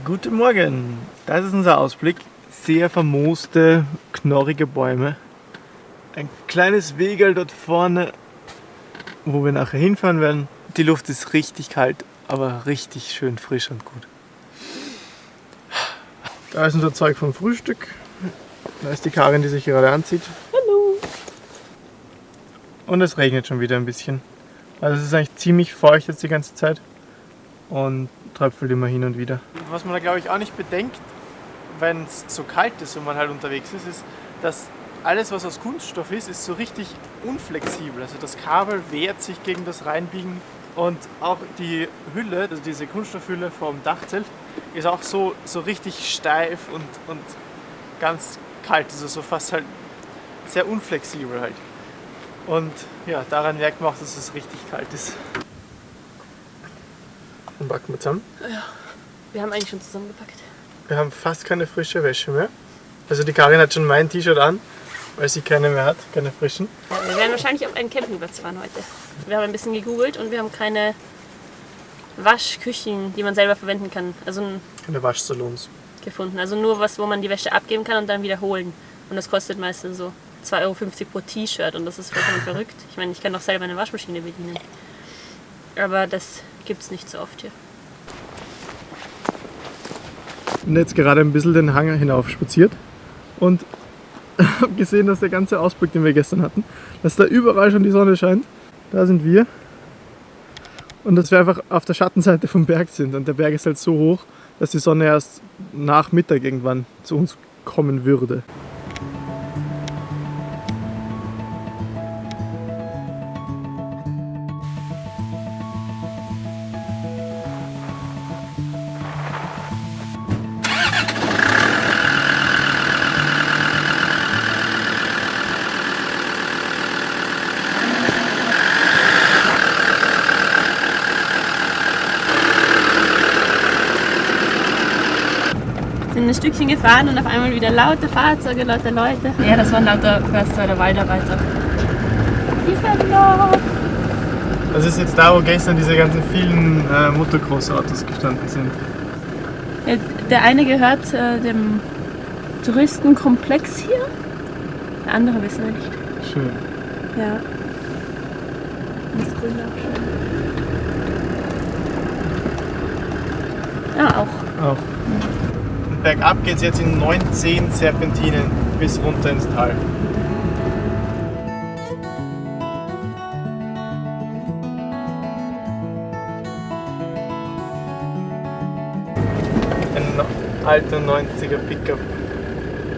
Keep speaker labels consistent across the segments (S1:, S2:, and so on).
S1: Guten Morgen, das ist unser Ausblick. Sehr vermooste, knorrige Bäume. Ein kleines Wegerl dort vorne, wo wir nachher hinfahren werden. Die Luft ist richtig kalt, aber richtig schön frisch und gut. Da ist unser Zeug vom Frühstück. Da ist die Karin, die sich gerade anzieht.
S2: Hallo!
S1: Und es regnet schon wieder ein bisschen. Also es ist eigentlich ziemlich feucht jetzt die ganze Zeit. Und tröpfelt immer hin und wieder. Was man da glaube ich auch nicht bedenkt, wenn es so kalt ist und man halt unterwegs ist, ist, dass alles was aus Kunststoff ist so richtig unflexibel. Also das Kabel wehrt sich gegen das Reinbiegen und auch die Hülle, also diese Kunststoffhülle vom Dachzelt, ist auch so richtig steif und ganz kalt, also so fast halt sehr unflexibel halt. Und ja, daran merkt man auch, dass es richtig kalt ist. Und backen wir zusammen.
S2: Ja, wir haben eigentlich schon zusammengepackt.
S1: Wir haben fast keine frische Wäsche mehr. Also die Karin hat schon mein T-Shirt an, weil sie keine mehr hat, keine frischen.
S2: Ja, wir werden wahrscheinlich auf einen Campingplatz fahren heute. Wir haben ein bisschen gegoogelt und wir haben keine Waschküchen, die man selber verwenden kann. Also
S1: Keine Waschsalons.
S2: gefunden. Also nur was, wo man die Wäsche abgeben kann und dann wieder holen. Und das kostet meistens so 2,50 Euro pro T-Shirt und das ist vollkommen verrückt. Ich meine, ich kann doch selber eine Waschmaschine bedienen. Aber das gibt es nicht so oft hier.
S1: Ich bin jetzt gerade ein bisschen den Hang hinauf spaziert und habe gesehen, dass der ganze Ausblick, den wir gestern hatten, dass da überall schon die Sonne scheint. Da sind wir. Und dass wir einfach auf der Schattenseite vom Berg sind. Und der Berg ist halt so hoch, dass die Sonne erst nach Mittag irgendwann zu uns kommen würde.
S2: Sind ein Stückchen gefahren und auf einmal wieder laute Fahrzeuge, laute Leute. Ja, das waren lauter Förster oder Waldarbeiter. Die fahren noch.
S1: Das ist jetzt da, wo gestern diese ganzen vielen Motocross-Autos gestanden sind.
S2: Ja, der eine gehört dem Touristenkomplex hier. Der andere wissen wir nicht.
S1: Schön.
S2: Ja. Das Grün auch schön. Ja, auch.
S1: Auch. Und bergab geht es jetzt in 19 Serpentinen bis runter ins Tal. Ein alter 90er Pickup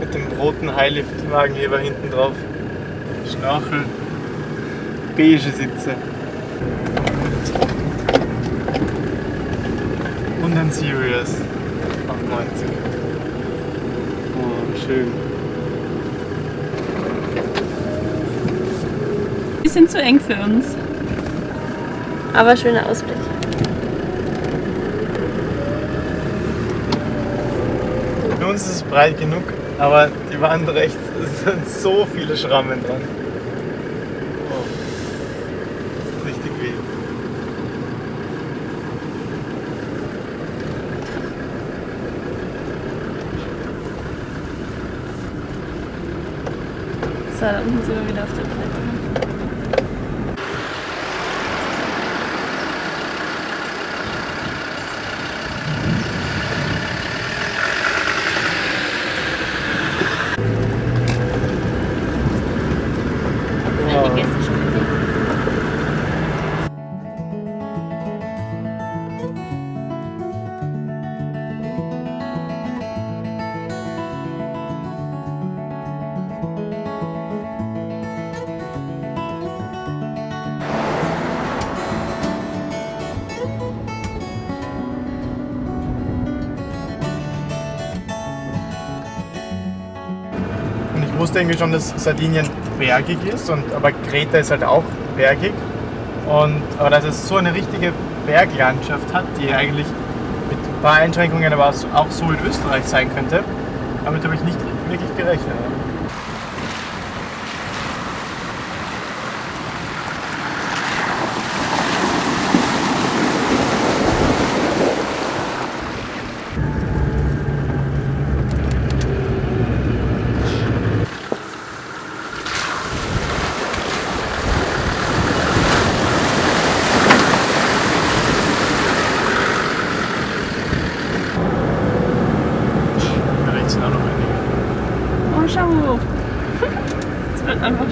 S1: mit dem roten Highlift-Wagenheber hinten drauf. Schnorchel, beige Sitze. Und ein Sirius auf 90. Oh, schön.
S2: Bisschen zu eng für uns. Aber schöner Ausblick.
S1: Für uns ist es breit genug, aber die Wand rechts sind so viele Schrammen dran. Oh. Das ist richtig weh.
S2: So, da unten sind wir wieder auf der Platte.
S1: Wow.
S2: Die Gäste schon gesehen.
S1: Und ich wusste irgendwie schon, dass Sardinien bergig ist, aber Kreta ist halt auch bergig. Aber dass es so eine richtige Berglandschaft hat, die eigentlich mit ein paar Einschränkungen aber auch so in Österreich sein könnte, damit habe ich nicht wirklich gerechnet.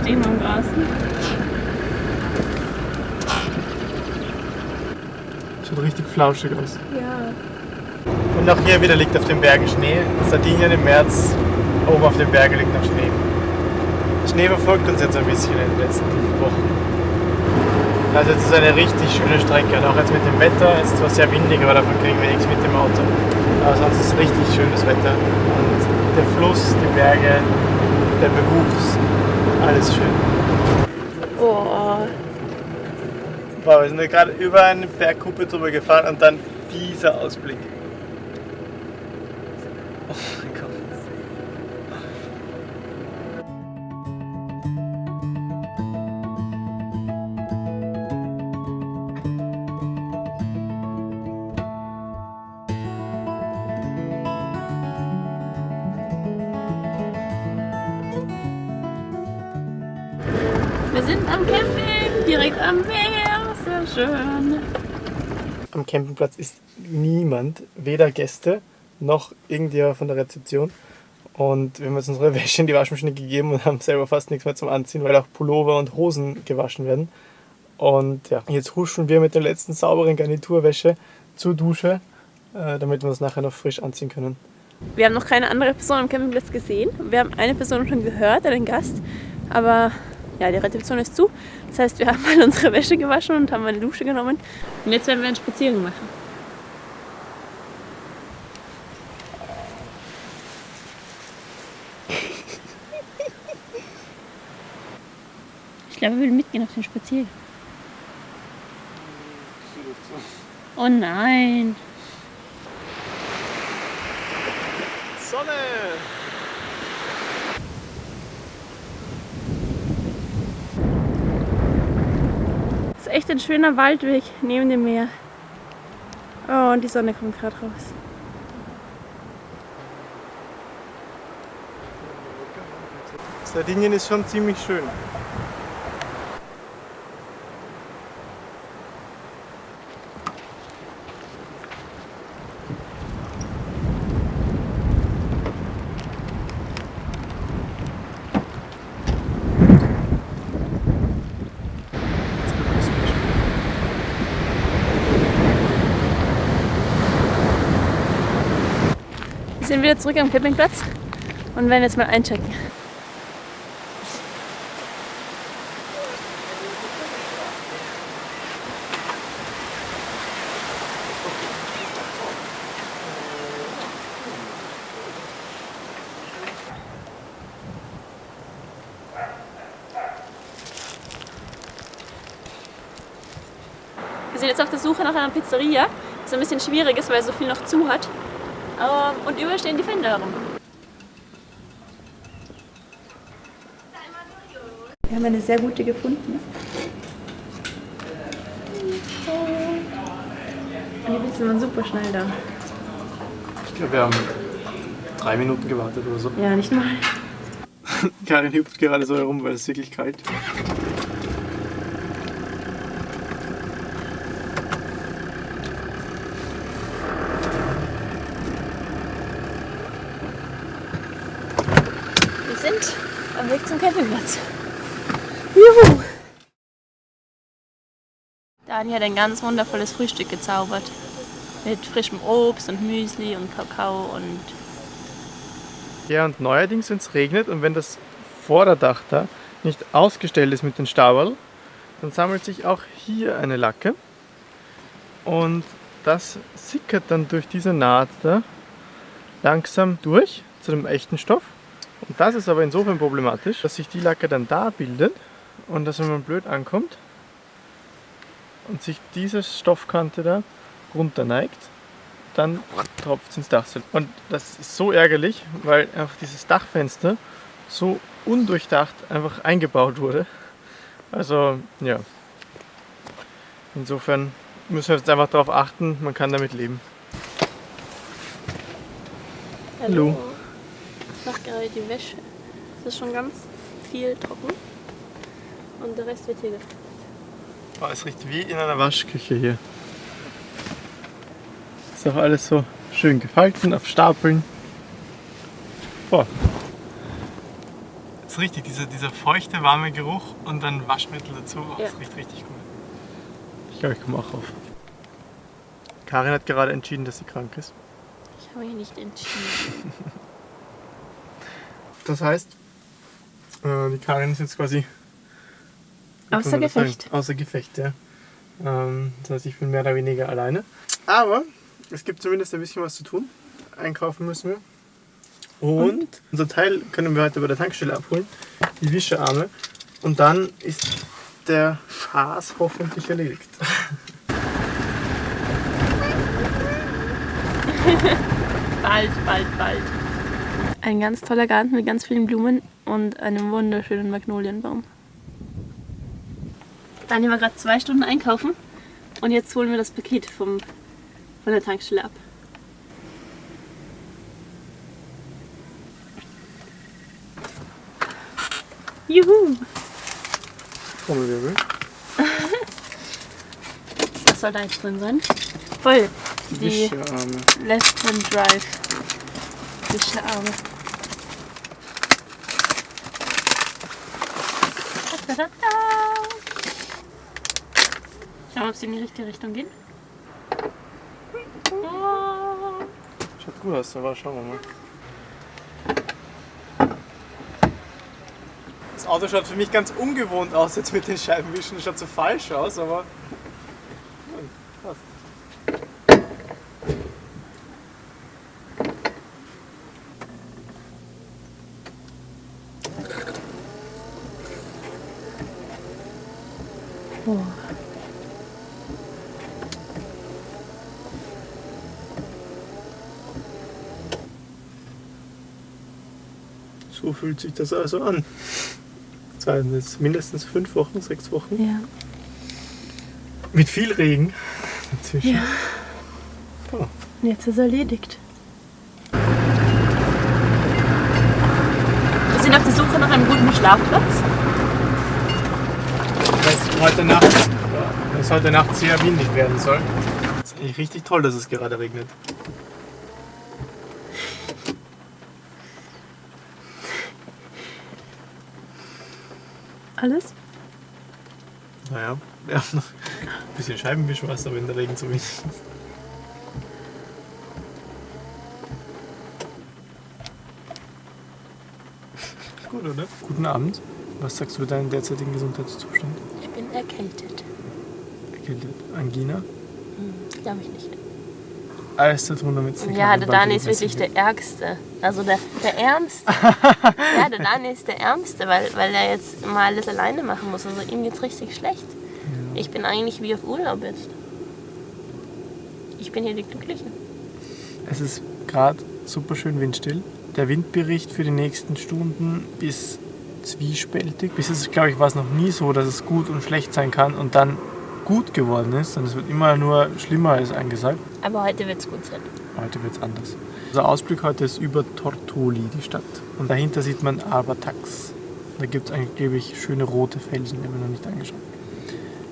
S2: stehen am Gras.
S1: Schaut richtig flauschig aus.
S2: Ja.
S1: Und auch hier wieder liegt auf den Bergen Schnee. Sardinien im März, oben auf den Bergen liegt noch Schnee. Der Schnee verfolgt uns jetzt ein bisschen in den letzten Wochen. Also jetzt ist eine richtig schöne Strecke. Und auch jetzt mit dem Wetter, es ist zwar sehr windig, aber davon kriegen wir nichts mit dem Auto. Aber sonst ist es richtig schönes Wetter. Und der Fluss, die Berge, der Bewuchs, alles schön.
S2: Oh.
S1: Wow, wir sind ja gerade über eine Bergkuppe drüber gefahren und dann dieser Ausblick. Oh mein Gott.
S2: Wir sind am Camping, direkt am Meer, sehr schön.
S1: Am Campingplatz ist niemand, weder Gäste noch irgendjemand von der Rezeption. Und wir haben jetzt unsere Wäsche in die Waschmaschine gegeben und haben selber fast nichts mehr zum Anziehen, weil auch Pullover und Hosen gewaschen werden. Und ja, jetzt huschen wir mit der letzten sauberen Garniturwäsche zur Dusche, damit wir uns nachher noch frisch anziehen können.
S2: Wir haben noch keine andere Person am Campingplatz gesehen. Wir haben eine Person schon gehört, einen Gast. Aber ja, die Rezeption ist zu. Das heißt, wir haben mal unsere Wäsche gewaschen und haben eine Dusche genommen. Und jetzt werden wir einen Spaziergang machen. Ich glaube, wir will mitgehen auf den Spaziergang. Oh nein!
S1: Sonne!
S2: Das ist echt ein schöner Waldweg neben dem Meer. Oh, und die Sonne kommt gerade raus.
S1: Sardinien ist schon ziemlich schön.
S2: Wir sind wieder zurück am Campingplatz und werden jetzt mal einchecken. Wir sind jetzt auf der Suche nach einer Pizzeria, was ein bisschen schwierig ist, weil so viel noch zu hat. Und überall stehen die Fender herum. Wir haben eine sehr gute gefunden. Und die Pizzen waren super schnell da.
S1: Ich glaube, wir haben 3 Minuten gewartet oder so.
S2: Ja, nicht mal.
S1: Karin hüpft gerade so herum, weil es wirklich kalt.
S2: Wir sind am Weg zum Campingplatz. Juhu! Dani hat ein ganz wundervolles Frühstück gezaubert. Mit frischem Obst und Müsli und Kakao und...
S1: Ja, und neuerdings, wenn es regnet und wenn das Vorderdach da nicht ausgestellt ist mit den Stauberl, dann sammelt sich auch hier eine Lacke. Und das sickert dann durch diese Naht da langsam durch zu dem echten Stoff. Und das ist aber insofern problematisch, dass sich die Lacke dann da bildet und dass, wenn man blöd ankommt und sich diese Stoffkante da runter neigt, dann tropft es ins Dachseil. Und das ist so ärgerlich, weil einfach dieses Dachfenster so undurchdacht einfach eingebaut wurde. Also ja, insofern müssen wir jetzt einfach darauf achten, man kann damit leben. Hallo.
S2: Ich mache gerade die Wäsche. Es ist schon ganz viel trocken und der Rest wird hier gefaltet.
S1: Oh, es riecht wie in einer Waschküche hier. Ist auch alles so schön gefalten auf Stapeln. Boah. ist richtig, dieser feuchte, warme Geruch und dann Waschmittel dazu.
S2: Ja.
S1: Das riecht richtig gut. Ich glaube, ich komme auch auf. Karin hat gerade entschieden, dass sie krank ist.
S2: Ich habe mich nicht entschieden.
S1: Das heißt, die Karin ist jetzt quasi
S2: Außer Gefecht.
S1: Außer Gefecht, ja. Das heißt, ich bin mehr oder weniger alleine. Aber es gibt zumindest ein bisschen was zu tun. Einkaufen müssen wir. Und unser Teil können wir heute bei der Tankstelle abholen. Die Wischerarme. Und dann ist der Spaß hoffentlich erledigt.
S2: Bald. Ein ganz toller Garten mit ganz vielen Blumen und einem wunderschönen Magnolienbaum. Daniel war gerade 2 Stunden einkaufen und jetzt holen wir das Paket von der Tankstelle ab. Juhu!
S1: Trommelwirbel.
S2: Was soll da jetzt drin sein? Voll! Die
S1: Wischerarme.
S2: Left-Hand Drive Wischerarme. Tada! Schauen wir, ob sie in die richtige Richtung gehen.
S1: Schaut gut aus, aber schauen wir mal. Das Auto schaut für mich ganz ungewohnt aus jetzt mit den Scheibenwischen. Schaut so falsch aus, aber passt.
S2: Oh.
S1: So fühlt sich das also an. Das waren jetzt mindestens 5 Wochen, 6 Wochen.
S2: Ja.
S1: Mit viel Regen dazwischen.
S2: Ja.
S1: Oh.
S2: Und jetzt ist es erledigt. Wir sind auf der Suche nach einem guten Schlafplatz.
S1: Weil es heute Nacht sehr windig werden soll. Es ist eigentlich richtig toll, dass es gerade regnet.
S2: Alles?
S1: Naja, wir haben noch ein bisschen Scheibenwischwasser, wenn der Regen so windig ist. Gut, oder? Guten Abend. Was sagst du über deinen derzeitigen Gesundheitszustand?
S2: Ich bin erkältet.
S1: Erkältet. Angina?
S2: Glaube ich nicht.
S1: Alles zu tun, damit es nicht
S2: Ja, der Dani ist wirklich der Ärgste. Also der Ärmste. Ja, der Dani ist der Ärmste, weil er jetzt mal alles alleine machen muss. Also ihm geht's richtig schlecht.
S1: Ja.
S2: Ich bin eigentlich wie auf Urlaub jetzt. Ich bin hier die Glückliche.
S1: Es ist gerade super schön windstill. Der Windbericht für die nächsten Stunden ist zwiespältig. Bis jetzt, glaube ich, war es noch nie so, dass es gut und schlecht sein kann und dann gut geworden ist. Und es wird immer nur schlimmer als angesagt.
S2: Aber heute wird's gut sein.
S1: Heute wird es anders. Der Ausblick heute ist über Tortoli, die Stadt. Und dahinter sieht man Arbatax. Da gibt es angeblich schöne rote Felsen, die haben wir noch nicht angeschaut.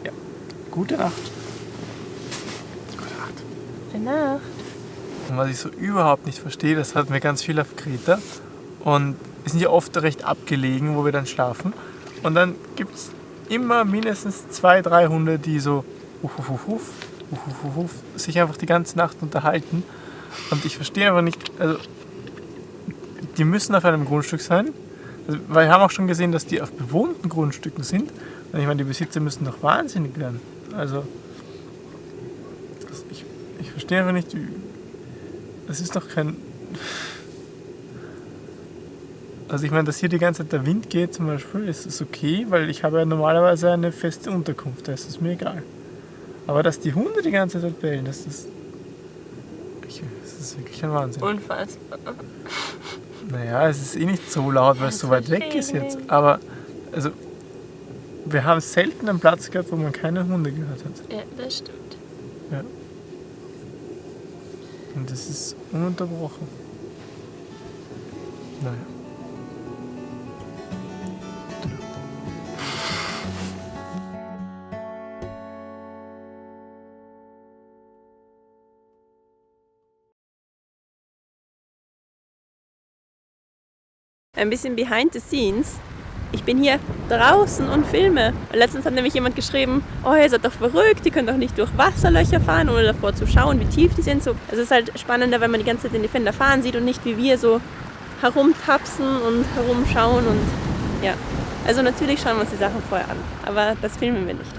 S1: Ja, gute Nacht. Gute Nacht.
S2: Gute Nacht.
S1: Und was ich so überhaupt nicht verstehe, das hatten wir ganz viel auf Kreta. Und wir sind ja oft recht abgelegen, wo wir dann schlafen. Und dann gibt es immer mindestens 200, 3 Hunde, die so sich einfach die ganze Nacht unterhalten. Und ich verstehe einfach nicht, also die müssen auf einem Grundstück sein. Also, weil wir haben auch schon gesehen, dass die auf bewohnten Grundstücken sind. Und ich meine, die Besitzer müssen doch wahnsinnig werden. Also ich verstehe einfach nicht, das ist doch kein... Also ich meine, dass hier die ganze Zeit der Wind geht zum Beispiel, ist es okay, weil ich habe ja normalerweise eine feste Unterkunft, da ist es mir egal. Aber dass die Hunde die ganze Zeit bellen, das ist wirklich ein Wahnsinn.
S2: Unfassbar.
S1: Naja, es ist eh nicht so laut, weil es so weit weg ist jetzt. Aber also, wir haben selten einen Platz gehabt, wo man keine Hunde gehört hat.
S2: Ja, das stimmt.
S1: Ja. Und das ist ununterbrochen. Naja.
S2: Ein bisschen behind the scenes. Ich bin hier draußen und filme. Letztens hat nämlich jemand geschrieben, oh, ihr seid doch verrückt, ihr könnt doch nicht durch Wasserlöcher fahren, ohne davor zu schauen, wie tief die sind. So, es ist halt spannender, wenn man die ganze Zeit den Defender fahren sieht und nicht wie wir so herumtapsen und herumschauen und ja. Also natürlich schauen wir uns die Sachen vorher an, aber das filmen wir nicht.